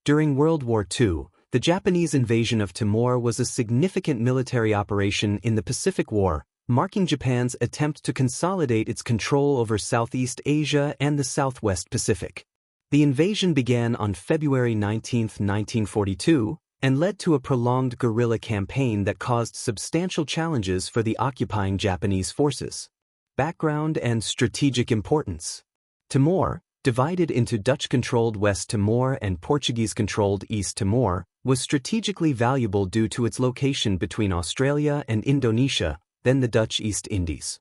During World War II, the Japanese invasion of Timor was a significant military operation in the Pacific War, marking Japan's attempt to consolidate its control over Southeast Asia and the Southwest Pacific. The invasion began on February 19, 1942, and led to a prolonged guerrilla campaign that caused substantial challenges for the occupying Japanese forces. Background and strategic importance. Timor, divided into Dutch-controlled West Timor and Portuguese-controlled East Timor, was strategically valuable due to its location between Australia and Indonesia, then the Dutch East Indies.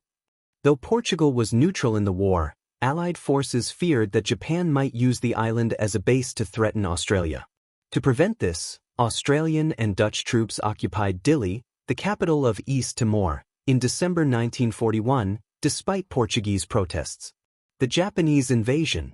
Though Portugal was neutral in the war, Allied forces feared that Japan might use the island as a base to threaten Australia. To prevent this, Australian and Dutch troops occupied Dili, the capital of East Timor, in December 1941, despite Portuguese protests. The Japanese invasion.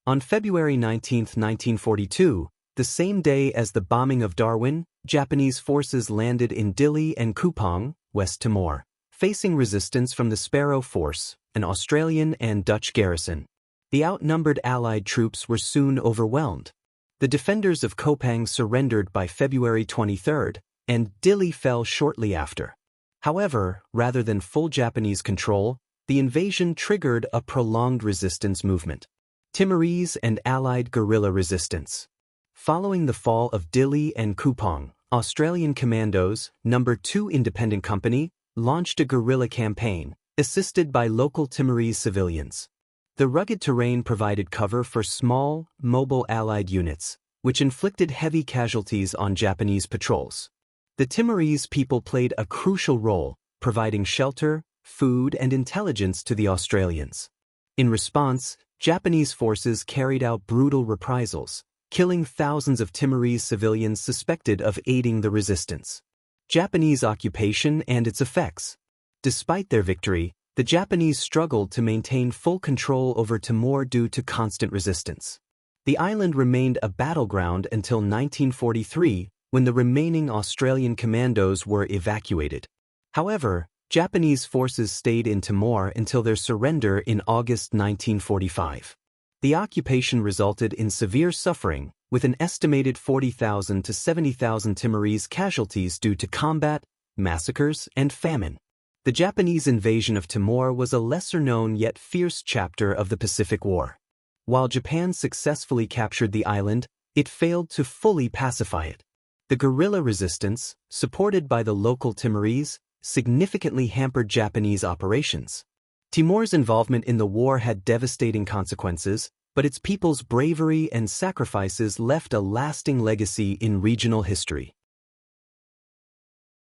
On February 19, 1942, the same day as the bombing of Darwin, Japanese forces landed in Dili and Kupang, West Timor, facing resistance from the Sparrow Force, an Australian and Dutch garrison. The outnumbered Allied troops were soon overwhelmed. The defenders of Kupang surrendered by February 23, and Dili fell shortly after. However, rather than full Japanese control, the invasion triggered a prolonged resistance movement. Timorese and Allied guerrilla resistance. Following the fall of Dili and Kupang, Australian Commandos, No. 2 Independent Company, launched a guerrilla campaign, assisted by local Timorese civilians. The rugged terrain provided cover for small, mobile Allied units, which inflicted heavy casualties on Japanese patrols. The Timorese people played a crucial role, providing shelter, food, and intelligence to the Australians. In response, Japanese forces carried out brutal reprisals, killing thousands of Timorese civilians suspected of aiding the resistance. Japanese occupation and its effects. Despite their victory, the Japanese struggled to maintain full control over Timor due to constant resistance. The island remained a battleground until 1943, when the remaining Australian commandos were evacuated. However, Japanese forces stayed in Timor until their surrender in August 1945. The occupation resulted in severe suffering, with an estimated 40,000 to 70,000 Timorese casualties due to combat, massacres, and famine. The Japanese invasion of Timor was a lesser-known yet fierce chapter of the Pacific War. While Japan successfully captured the island, it failed to fully pacify it. The guerrilla resistance, supported by the local Timorese, significantly hampered Japanese operations. Timor's involvement in the war had devastating consequences, but its people's bravery and sacrifices left a lasting legacy in regional history.